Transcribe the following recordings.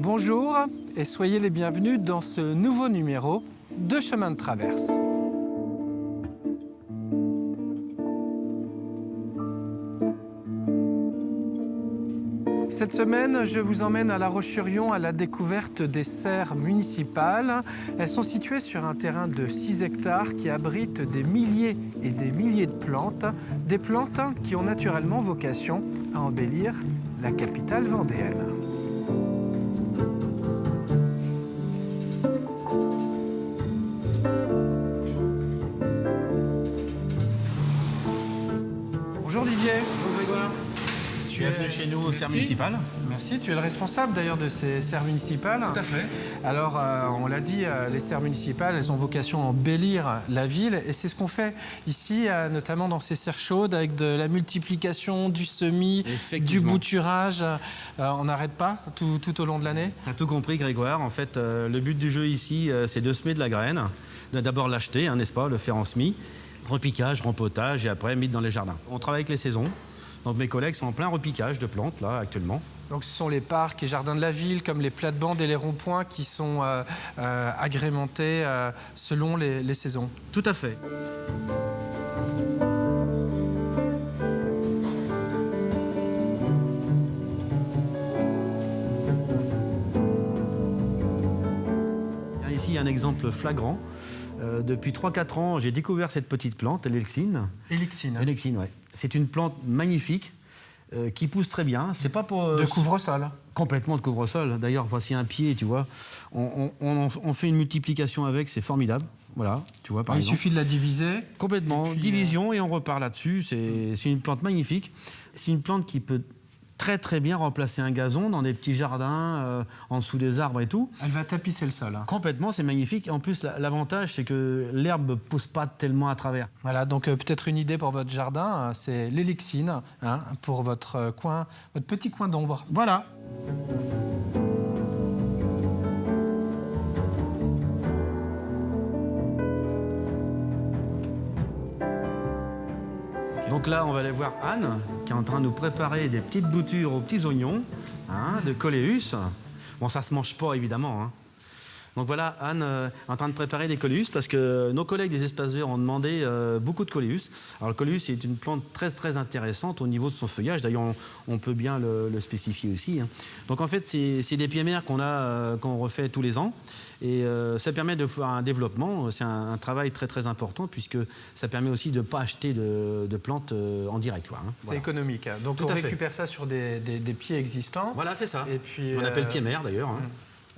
Bonjour et soyez les bienvenus dans ce nouveau numéro de Chemin de Traverse. Cette semaine, je vous emmène à La Roche-sur-Yon à la découverte des serres municipales. Elles sont situées sur un terrain de 6 hectares qui abrite des milliers et des milliers de plantes. Des plantes qui ont naturellement vocation à embellir la capitale vendéenne. Bonjour Olivier. Bonjour Grégoire. Bienvenue chez nous aux serres municipales. Merci, tu es le responsable d'ailleurs de ces serres municipales. Tout à fait. Alors, on l'a dit, les serres municipales, elles ont vocation à embellir la ville. Et c'est ce qu'on fait ici, notamment dans ces serres chaudes, avec de la multiplication, du semis, du bouturage. On n'arrête pas tout au long de l'année. Tu as tout compris Grégoire. En fait, le but du jeu ici, c'est de semer de la graine. D'abord l'acheter, n'est-ce pas, le faire en semis. Repiquage, rempotage et après mise dans les jardins. On travaille avec les saisons. Donc mes collègues sont en plein repiquage de plantes là actuellement. Donc ce sont les parcs et jardins de la ville comme les plates-bandes et les ronds-points qui sont agrémentés selon les saisons. Tout à fait. Ici il y a un exemple flagrant. Depuis 3-4 ans, j'ai découvert cette petite plante, l'élexine. Élixine. Élexine, oui. C'est une plante magnifique qui pousse très bien. C'est pas pour... de couvre-sol. Complètement de couvre-sol. D'ailleurs, voici un pied, tu vois. On fait une multiplication avec, c'est formidable. Voilà, tu vois, par exemple. Il suffit de la diviser. Complètement. Puis, division et on repart là-dessus. C'est une plante magnifique. C'est une plante qui peut très bien remplacer un gazon dans des petits jardins, en dessous des arbres et tout. Elle va tapisser le sol. Complètement, c'est magnifique. Et en plus, l'avantage, c'est que l'herbe ne pousse pas tellement à travers. Voilà, donc peut-être une idée pour votre jardin, c'est l'élixine, pour votre coin, votre petit coin d'ombre. Voilà. Donc là, on va aller voir Anne, qui est en train de nous préparer des petites boutures aux petits oignons, de coléus. Bon, ça se mange pas, évidemment. Donc voilà, Anne est en train de préparer des coléus parce que nos collègues des espaces verts ont demandé beaucoup de coléus. Alors le coléus est une plante très intéressante au niveau de son feuillage. D'ailleurs, on peut bien le spécifier aussi. Donc en fait, c'est des pieds mères qu'on refait tous les ans. Et ça permet de faire un développement. C'est un travail très important puisque ça permet aussi de ne pas acheter de plantes en direct. C'est économique. Donc on récupère ça sur des pieds existants. Voilà, c'est ça. Et puis, on appelle pieds mères d'ailleurs.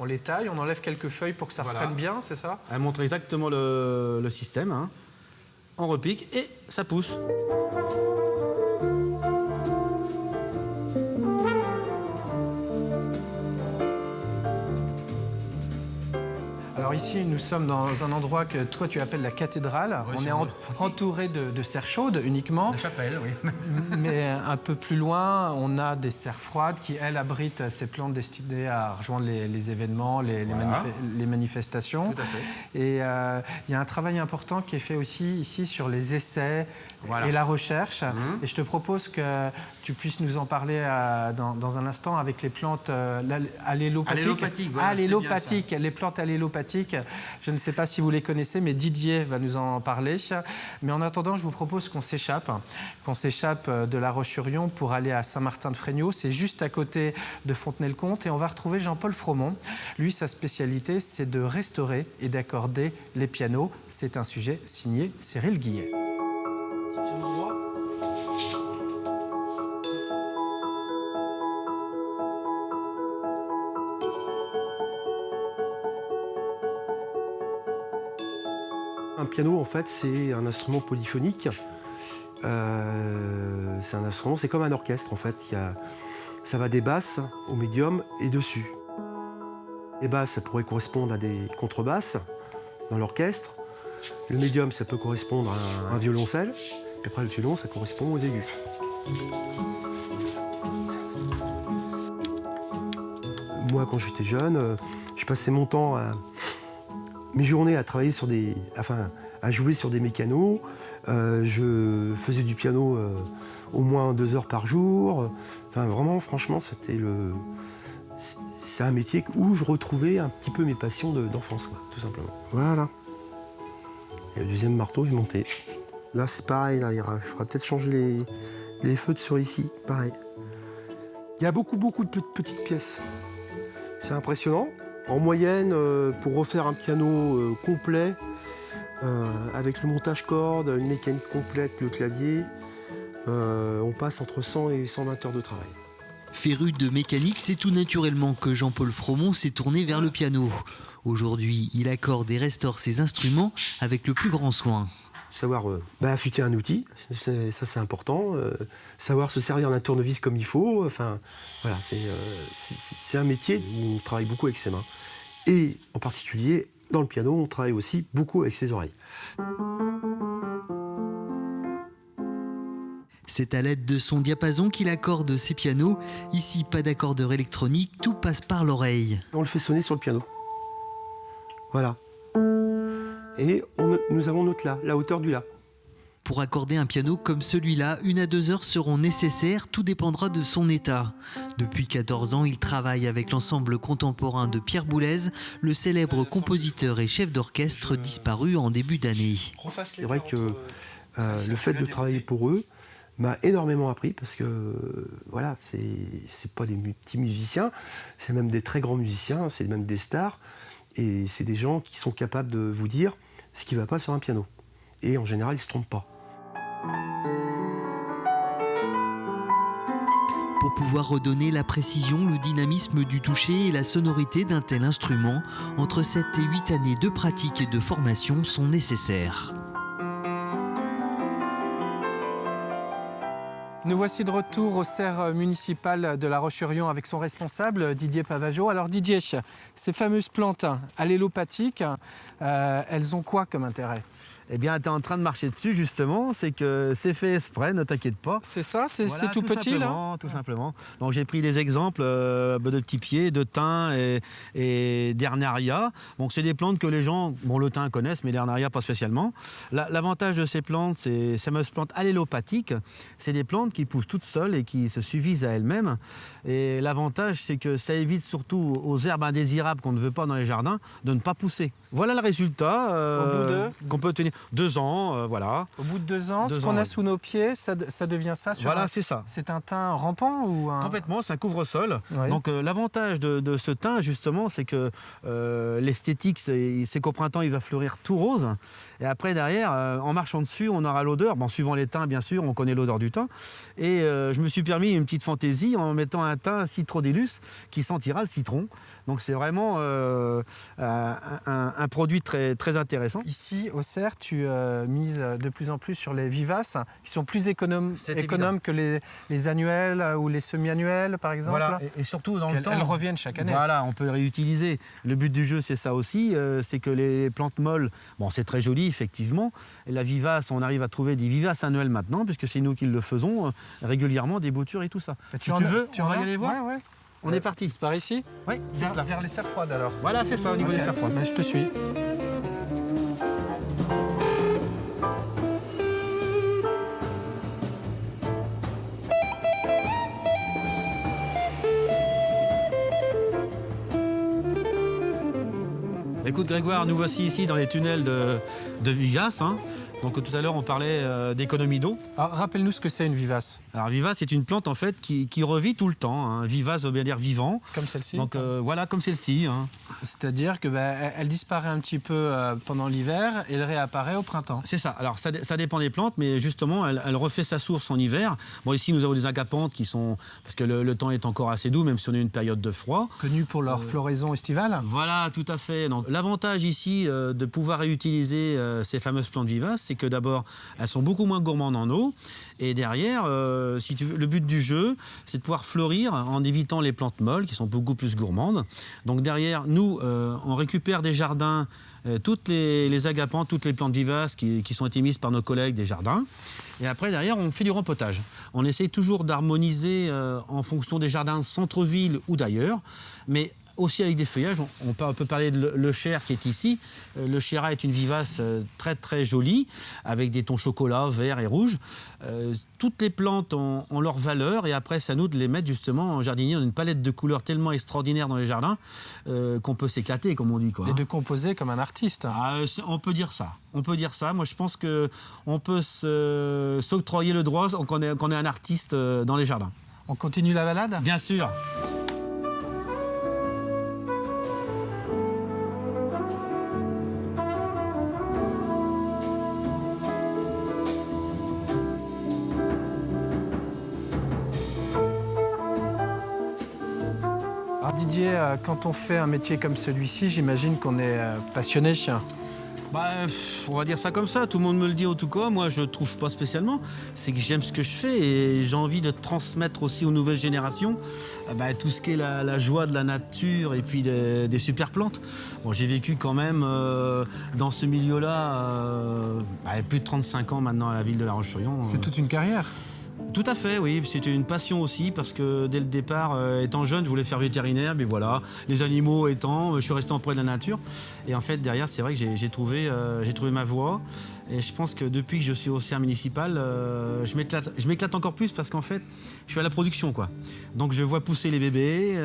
On les taille, on enlève quelques feuilles pour que ça reprenne bien, c'est ça? Elle montre exactement le système. On repique et ça pousse. Alors ici, nous sommes dans un endroit que toi tu appelles la cathédrale. Oui, on est entouré de serres chaudes uniquement. La chapelle, oui. Mais un peu plus loin, on a des serres froides qui, elles, abritent ces plantes destinées à rejoindre les événements, les manifestations. Tout à fait. Et il y a un travail important qui est fait aussi ici sur les essais et la recherche. Et je te propose que tu puisses nous en parler dans un instant avec les plantes allélopathiques. Allélopathiques, les plantes allélopathiques. Je ne sais pas si vous les connaissez, mais Didier va nous en parler. Mais en attendant, je vous propose qu'on s'échappe de La Roche-sur-Yon pour aller à Saint-Martin-de-Fréniaux. C'est juste à côté de Fontenay-le-Comte. Et on va retrouver Jean-Paul Fromont. Lui, sa spécialité, c'est de restaurer et d'accorder les pianos. C'est un sujet signé Cyril Guillet. Un piano, en fait, c'est un instrument polyphonique. C'est un instrument, c'est comme un orchestre, en fait. Ça va des basses au médium et dessus. Les basses, ça pourrait correspondre à des contrebasses dans l'orchestre. Le médium, ça peut correspondre à un violoncelle. Et après, le violon, ça correspond aux aigus. Moi, quand j'étais jeune, je passais mon temps mes journées à travailler à jouer sur des mécanos. Je faisais du piano au moins 2 heures par jour. Enfin, vraiment, franchement, ça c'est un métier où je retrouvais un petit peu mes passions d'enfance, quoi, tout simplement. Voilà. Et le deuxième marteau est monté. Là, c'est pareil, là, il faudra peut-être changer les feutres sur ici, pareil. Il y a beaucoup de petites pièces. C'est impressionnant. En moyenne, pour refaire un piano complet, avec le montage corde, une mécanique complète, le clavier, on passe entre 100 et 120 heures de travail. Féru de mécanique, c'est tout naturellement que Jean-Paul Fromont s'est tourné vers le piano. Aujourd'hui, il accorde et restaure ses instruments avec le plus grand soin. Savoir affûter un outil, ça c'est important. Savoir se servir d'un tournevis comme il faut. Enfin, voilà, c'est un métier où on travaille beaucoup avec ses mains. Et en particulier, dans le piano, on travaille aussi beaucoup avec ses oreilles. C'est à l'aide de son diapason qu'il accorde ses pianos. Ici, pas d'accordeur électronique, tout passe par l'oreille. On le fait sonner sur le piano. Voilà. Et nous avons notre La, la hauteur du La. Pour accorder un piano comme celui-là, 1 à 2 heures seront nécessaires, tout dépendra de son état. Depuis 14 ans, il travaille avec l'ensemble contemporain de Pierre Boulez, le célèbre compositeur et chef d'orchestre disparu en début d'année. C'est vrai que le fait de travailler pour eux m'a énormément appris parce que voilà, c'est pas des petits musiciens, c'est même des très grands musiciens, c'est même des stars. Et c'est des gens qui sont capables de vous dire ce qui ne va pas sur un piano. Et en général, ils ne se trompent pas. Pour pouvoir redonner la précision, le dynamisme du toucher et la sonorité d'un tel instrument, entre 7 et 8 années de pratique et de formation sont nécessaires. Nous voici de retour au cerf municipal de La Roche-sur-Yon avec son responsable, Didier Pavageau. Alors Didier, ces fameuses plantes allélopathiques, elles ont quoi comme intérêt ? Eh bien, tu es en train de marcher dessus, justement. C'est que c'est fait exprès, ne t'inquiète pas. C'est ça, c'est Voilà, tout petit, là ? Tout simplement. Donc, j'ai pris des exemples de petits pieds, de thym et d'ernaria. Donc, c'est des plantes que les gens, bon, le thym connaissent, mais l'ernaria pas spécialement. L'avantage de ces plantes, c'est ces fameuses plantes allélopathiques. C'est des plantes qui poussent toutes seules et qui se suffisent à elles-mêmes. Et l'avantage, c'est que ça évite surtout aux herbes indésirables qu'on ne veut pas dans les jardins de ne pas pousser. Voilà le résultat qu'on peut tenir 2 ans, voilà. Au bout de 2 ans, ce qu'on a sous nos pieds, ça devient ça sur Voilà, c'est ça. C'est un thym rampant ou un... Complètement, c'est un couvre-sol. Oui. Donc l'avantage de ce thym, justement, c'est que l'esthétique, c'est qu'au printemps, il va fleurir tout rose. Et après, derrière, en marchant dessus, on aura l'odeur. Bon, suivant les thym, bien sûr, on connaît l'odeur du thym. Et je me suis permis une petite fantaisie en mettant un thym Citrodélus qui sentira le citron. Donc c'est vraiment un produit très, très intéressant. Ici, au cerf, tu mises de plus en plus sur les vivaces, qui sont plus économes que les annuels ou les semi-annuels, par exemple. Voilà, et surtout dans le temps. Elles reviennent chaque année. Voilà, on peut réutiliser. Le but du jeu, c'est ça aussi, c'est que les plantes molles, bon, c'est très joli, effectivement. Et la vivace, on arrive à trouver des vivaces annuelles maintenant, puisque c'est nous qui le faisons régulièrement, des boutures et tout ça. Si tu veux, on va y aller voir. Ouais. On est parti. C'est par ici ? Oui, c'est ça. Vers les serres froides, alors. Voilà, c'est ça, au niveau des serres froides. Je te suis. Écoute Grégoire, nous voici ici dans les tunnels de vivaces. Donc tout à l'heure on parlait d'économie d'eau. Alors, rappelle-nous ce que c'est une vivace. Alors vivace, c'est une plante en fait qui revit tout le temps. Vivace veut bien dire vivant. Comme celle-ci. Donc voilà, comme celle-ci. C'est-à-dire que elle disparaît un petit peu pendant l'hiver et elle réapparaît au printemps. C'est ça. Alors ça dépend des plantes, mais justement elle refait sa source en hiver. Bon, ici nous avons des agapantes qui sont, parce que le temps est encore assez doux, même si on a une période de froid. Connues pour leur floraison estivale. Voilà, tout à fait. Donc l'avantage ici de pouvoir réutiliser ces fameuses plantes vivaces, c'est que d'abord elles sont beaucoup moins gourmandes en eau, et derrière, si tu veux, le but du jeu, c'est de pouvoir fleurir en évitant les plantes molles qui sont beaucoup plus gourmandes. Donc derrière, nous, on récupère des jardins toutes les agapantes, toutes les plantes vivaces qui sont émises par nos collègues des jardins. Et après, derrière, on fait du rempotage. On essaie toujours d'harmoniser en fonction des jardins centre-ville ou d'ailleurs, mais aussi avec des feuillages. On peut parler de le Cher qui est ici. Le Chéra est une vivace très très jolie, avec des tons chocolat, vert et rouge. Toutes les plantes ont leur valeur et après c'est à nous de les mettre justement en jardinier. On a une palette de couleurs tellement extraordinaire dans les jardins qu'on peut s'éclater, comme on dit, quoi. Et de composer comme un artiste. On peut dire ça. On peut dire ça. Moi, je pense qu'on peut s'octroyer le droit qu'on est un artiste dans les jardins. On continue la balade ? Bien sûr. Alors Didier, quand on fait un métier comme celui-ci, j'imagine qu'on est passionné. On va dire ça comme ça, tout le monde me le dit en tout cas, moi je trouve pas spécialement, c'est que j'aime ce que je fais et j'ai envie de transmettre aussi aux nouvelles générations tout ce qui est la joie de la nature et puis des super plantes. Bon, j'ai vécu quand même dans ce milieu-là plus de 35 ans maintenant à la ville de La Roche-sur-Yon. C'est toute une carrière. Tout à fait, oui. C'était une passion aussi parce que dès le départ, étant jeune, je voulais faire vétérinaire. Mais voilà, les animaux étant, je suis resté auprès de la nature. Et en fait, derrière, c'est vrai que j'ai trouvé ma voie. Et je pense que depuis que je suis au CERF municipal, je m'éclate encore plus parce qu'en fait, je suis à la production, quoi. Donc je vois pousser les bébés.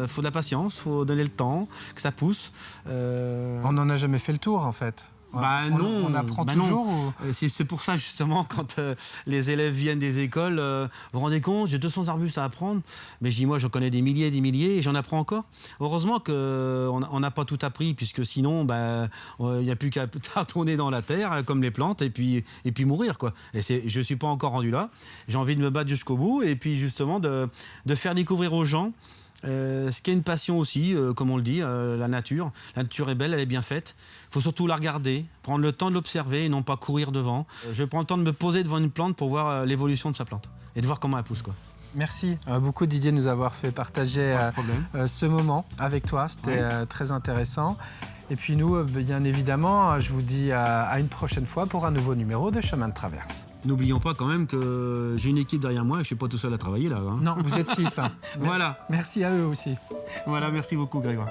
Faut de la patience, faut donner le temps que ça pousse. On n'en a jamais fait le tour, en fait. Non, on apprend toujours ou... C'est pour ça, justement, quand les élèves viennent des écoles, vous vous rendez compte, j'ai 200 arbustes à apprendre, mais je dis, moi, j'en connais des milliers et j'en apprends encore. Heureusement qu'on n'a pas tout appris, puisque sinon, il n'y a plus qu'à retourner dans la terre, comme les plantes, et puis mourir, quoi. Et je ne suis pas encore rendu là. J'ai envie de me battre jusqu'au bout, et puis, justement, de faire découvrir aux gens ce qui est une passion aussi, comme on le dit, la nature. La nature est belle, elle est bien faite. Il faut surtout la regarder, prendre le temps de l'observer et non pas courir devant. Je prends le temps de me poser devant une plante pour voir l'évolution de sa plante et de voir comment elle pousse, quoi. Merci beaucoup Didier de nous avoir fait partager ce moment avec toi. C'était très intéressant. Et puis nous, bien évidemment, je vous dis à une prochaine fois pour un nouveau numéro de Chemin de Traverse. N'oublions pas quand même que j'ai une équipe derrière moi et je ne suis pas tout seul à travailler là. Non, vous êtes 6. Voilà. Merci à eux aussi. Voilà, merci beaucoup Grégoire.